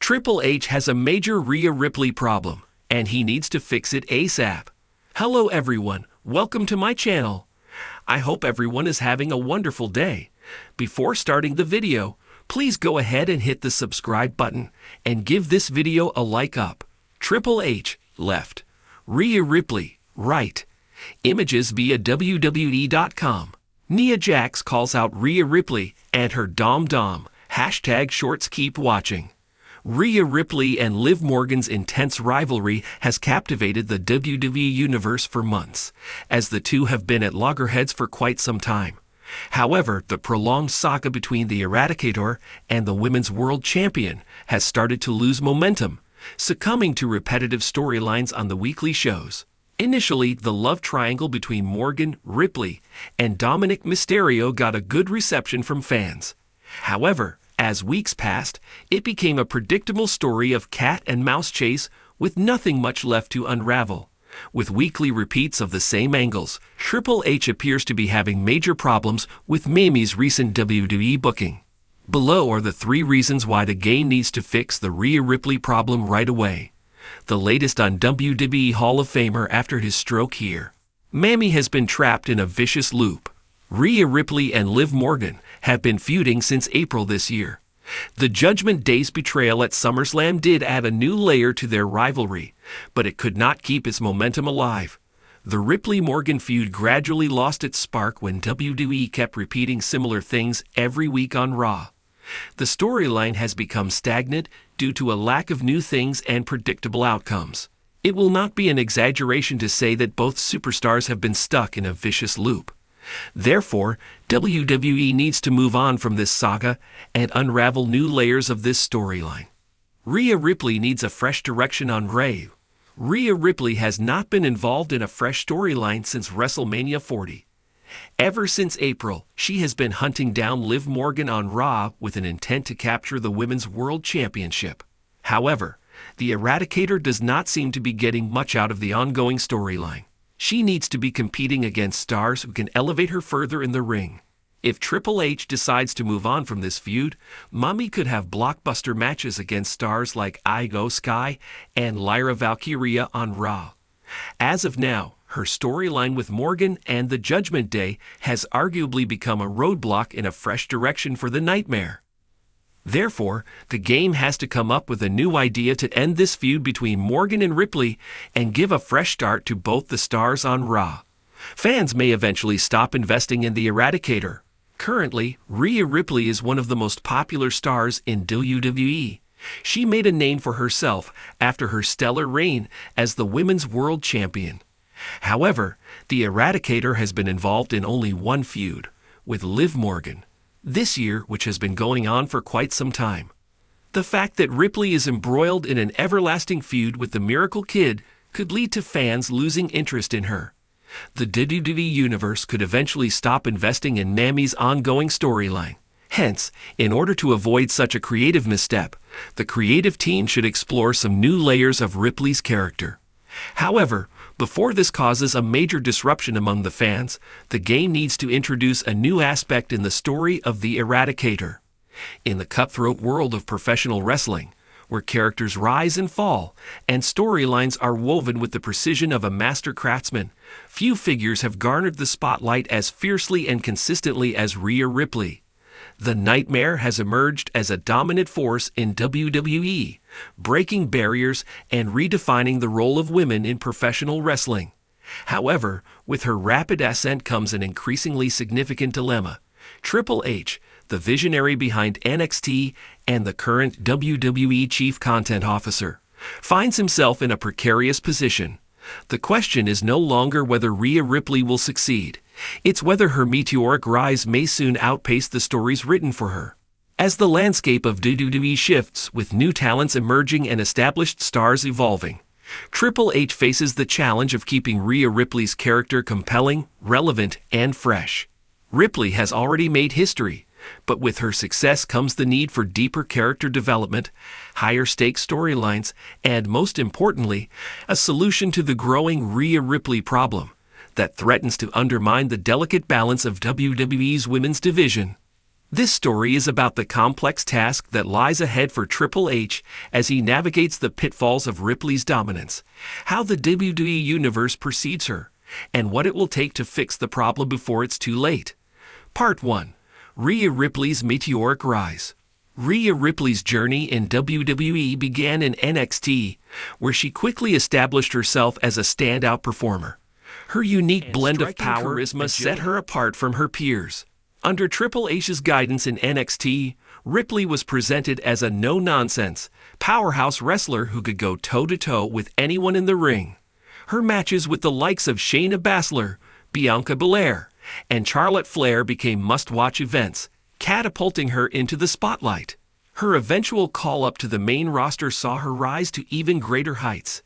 Triple H has a major Rhea Ripley problem, and he needs to fix it ASAP. Hello everyone, welcome to my channel. I hope everyone is having a wonderful day. Before starting the video, please go ahead and hit the subscribe button and give this video a like up. Triple H, left. Rhea Ripley, right. Images via WWE.com. Nia Jax calls out Rhea Ripley and her Dom. #shorts keep watching. Rhea Ripley and Liv Morgan's intense rivalry has captivated the WWE Universe for months, as the two have been at loggerheads for quite some time. However, the prolonged saga between the Eradicator and the Women's World Champion has started to lose momentum, succumbing to repetitive storylines on the weekly shows. Initially, the love triangle between Morgan, Ripley, and Dominic Mysterio got a good reception from fans. However, as weeks passed, it became a predictable story of cat and mouse chase with nothing much left to unravel. With weekly repeats of the same angles, Triple H appears to be having major problems with Mamie's recent WWE booking. Below are the 3 reasons why the game needs to fix the Rhea Ripley problem right away. The latest on WWE Hall of Famer after his stroke here. Mamie has been trapped in a vicious loop. Rhea Ripley and Liv Morgan have been feuding since April this year. The Judgment Day's betrayal at SummerSlam did add a new layer to their rivalry, but it could not keep its momentum alive. The Ripley-Morgan feud gradually lost its spark when WWE kept repeating similar things every week on Raw. The storyline has become stagnant due to a lack of new things and predictable outcomes. It will not be an exaggeration to say that both superstars have been stuck in a vicious loop. Therefore, WWE needs to move on from this saga and unravel new layers of this storyline. Rhea Ripley needs a fresh direction on Raw. Rhea Ripley has not been involved in a fresh storyline since WrestleMania 40. Ever since April, she has been hunting down Liv Morgan on Raw with an intent to capture the Women's World Championship. However, the Eradicator does not seem to be getting much out of the ongoing storyline. She needs to be competing against stars who can elevate her further in the ring. If Triple H decides to move on from this feud, Mommy could have blockbuster matches against stars like Io Sky and Lyra Valkyria on Raw. As of now, her storyline with Morgan and the Judgment Day has arguably become a roadblock in a fresh direction for the Nightmare. Therefore, the game has to come up with a new idea to end this feud between Morgan and Ripley and give a fresh start to both the stars on Raw. Fans may eventually stop investing in the Eradicator. Currently, Rhea Ripley is one of the most popular stars in WWE. She made a name for herself after her stellar reign as the Women's World Champion. However, the Eradicator has been involved in only one feud, with Liv Morgan, this year, which has been going on for quite some time. The fact that Ripley is embroiled in an everlasting feud with the Miracle Kid could lead to fans losing interest in her. The WWE Universe could eventually stop investing in Mamie's ongoing storyline. Hence, in order to avoid such a creative misstep, the creative team should explore some new layers of Ripley's character. However, before this causes a major disruption among the fans, the game needs to introduce a new aspect in the story of the Eradicator. In the cutthroat world of professional wrestling, where characters rise and fall, and storylines are woven with the precision of a master craftsman, few figures have garnered the spotlight as fiercely and consistently as Rhea Ripley. The Nightmare has emerged as a dominant force in WWE, breaking barriers and redefining the role of women in professional wrestling. However, with her rapid ascent comes an increasingly significant dilemma. Triple H, the visionary behind NXT and the current WWE Chief Content Officer, finds himself in a precarious position. The question is no longer whether Rhea Ripley will succeed. It's whether her meteoric rise may soon outpace the stories written for her. As the landscape of WWE shifts with new talents emerging and established stars evolving, Triple H faces the challenge of keeping Rhea Ripley's character compelling, relevant, and fresh. Ripley has already made history, but with her success comes the need for deeper character development, higher stakes storylines, and most importantly, a solution to the growing Rhea Ripley problem that threatens to undermine the delicate balance of WWE's women's division. This story is about the complex task that lies ahead for Triple H as he navigates the pitfalls of Ripley's dominance, how the WWE Universe perceives her, and what it will take to fix the problem before it's too late. Part 1. Rhea Ripley's Meteoric Rise. Rhea Ripley's journey in WWE began in NXT, where she quickly established herself as a standout performer. Her unique blend of power and charisma set her apart from her peers. Under Triple H's guidance in NXT, Ripley was presented as a no-nonsense, powerhouse wrestler who could go toe-to-toe with anyone in the ring. Her matches with the likes of Shayna Baszler, Bianca Belair, and Charlotte Flair became must-watch events, catapulting her into the spotlight. Her eventual call-up to the main roster saw her rise to even greater heights.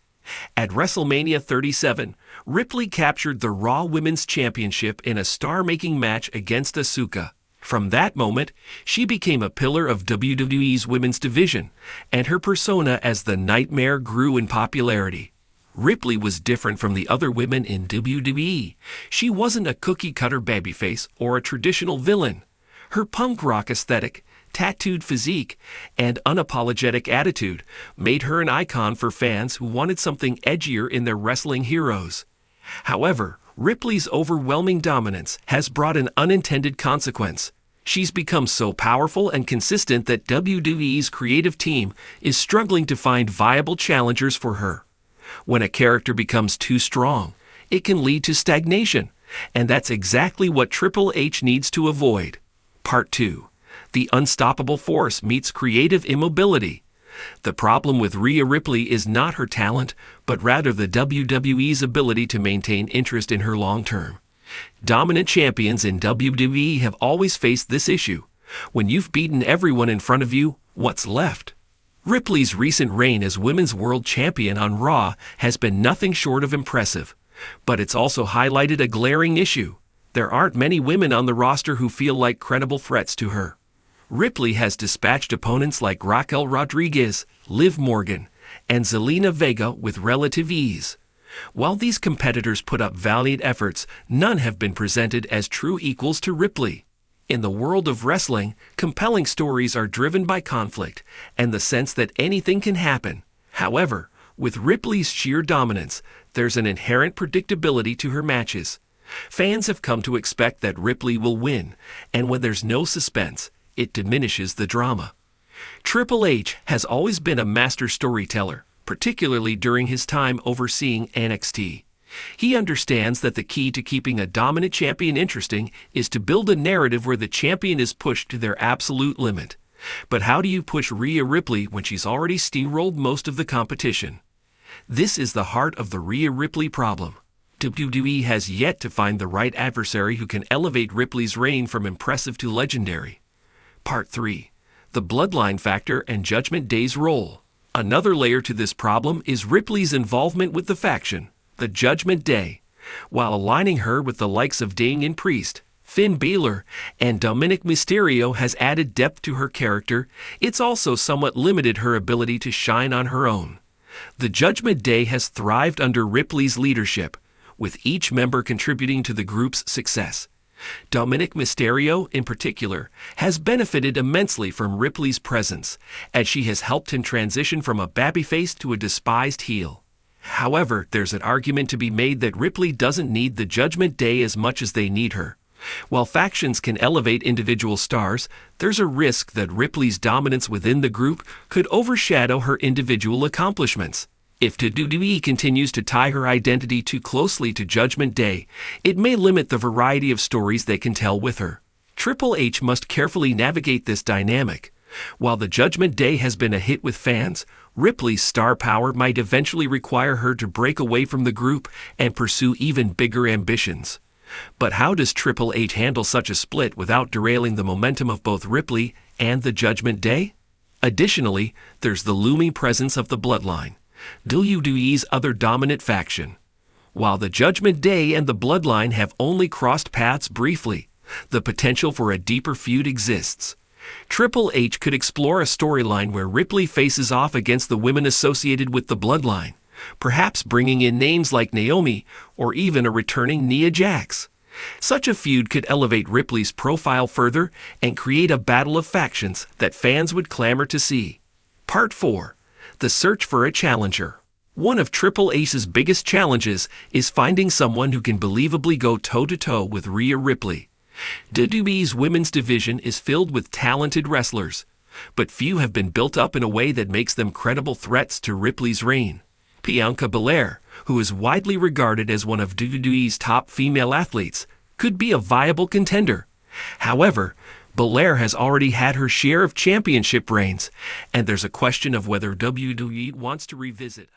At WrestleMania 37, Ripley captured the Raw Women's Championship in a star-making match against Asuka. From that moment, she became a pillar of WWE's women's division, and her persona as the Nightmare grew in popularity. Ripley was different from the other women in WWE. She wasn't a cookie-cutter babyface or a traditional villain. Her punk rock aesthetic, tattooed physique, and unapologetic attitude made her an icon for fans who wanted something edgier in their wrestling heroes. However, Ripley's overwhelming dominance has brought an unintended consequence. She's become so powerful and consistent that WWE's creative team is struggling to find viable challengers for her. When a character becomes too strong, it can lead to stagnation, and that's exactly what Triple H needs to avoid. Part 2. The unstoppable force meets creative immobility. The problem with Rhea Ripley is not her talent, but rather the WWE's ability to maintain interest in her long term. Dominant champions in WWE have always faced this issue. When you've beaten everyone in front of you, what's left? Ripley's recent reign as Women's World Champion on Raw has been nothing short of impressive, but it's also highlighted a glaring issue. There aren't many women on the roster who feel like credible threats to her. Ripley has dispatched opponents like Raquel Rodriguez, Liv Morgan, and Zelina Vega with relative ease. While these competitors put up valiant efforts, none have been presented as true equals to Ripley. In the world of wrestling, compelling stories are driven by conflict and the sense that anything can happen. However, with Ripley's sheer dominance, there's an inherent predictability to her matches. Fans have come to expect that Ripley will win, and when there's no suspense, it diminishes the drama. Triple H has always been a master storyteller, particularly during his time overseeing NXT. He understands that the key to keeping a dominant champion interesting is to build a narrative where the champion is pushed to their absolute limit. But how do you push Rhea Ripley when she's already steamrolled most of the competition? This is the heart of the Rhea Ripley problem. WWE has yet to find the right adversary who can elevate Ripley's reign from impressive to legendary. Part 3. The Bloodline Factor and Judgment Day's Role. Another layer to this problem is Ripley's involvement with the faction, the Judgment Day. While aligning her with the likes of Damian Priest, Finn Balor, and Dominic Mysterio has added depth to her character, it's also somewhat limited her ability to shine on her own. The Judgment Day has thrived under Ripley's leadership, with each member contributing to the group's success. Dominic Mysterio, in particular, has benefited immensely from Ripley's presence, as she has helped him transition from a babyface to a despised heel. However, there's an argument to be made that Ripley doesn't need the Judgment Day as much as they need her. While factions can elevate individual stars, there's a risk that Ripley's dominance within the group could overshadow her individual accomplishments. If WWE continues to tie her identity too closely to Judgment Day, it may limit the variety of stories they can tell with her. Triple H must carefully navigate this dynamic. While the Judgment Day has been a hit with fans, Ripley's star power might eventually require her to break away from the group and pursue even bigger ambitions. But how does Triple H handle such a split without derailing the momentum of both Ripley and the Judgment Day? Additionally, there's the looming presence of the Bloodline, WWE's other dominant faction. While the Judgment Day and the Bloodline have only crossed paths briefly, the potential for a deeper feud exists. Triple H could explore a storyline where Ripley faces off against the women associated with the Bloodline, perhaps bringing in names like Naomi or even a returning Nia Jax. Such a feud could elevate Ripley's profile further and create a battle of factions that fans would clamor to see. Part 4. The Search for a Challenger. One of Triple H's biggest challenges is finding someone who can believably go toe-to-toe with Rhea Ripley. WWE's women's division is filled with talented wrestlers, but few have been built up in a way that makes them credible threats to Ripley's reign. Bianca Belair, who is widely regarded as one of WWE's top female athletes, could be a viable contender. However, Belair has already had her share of championship reigns, and there's a question of whether WWE wants to revisit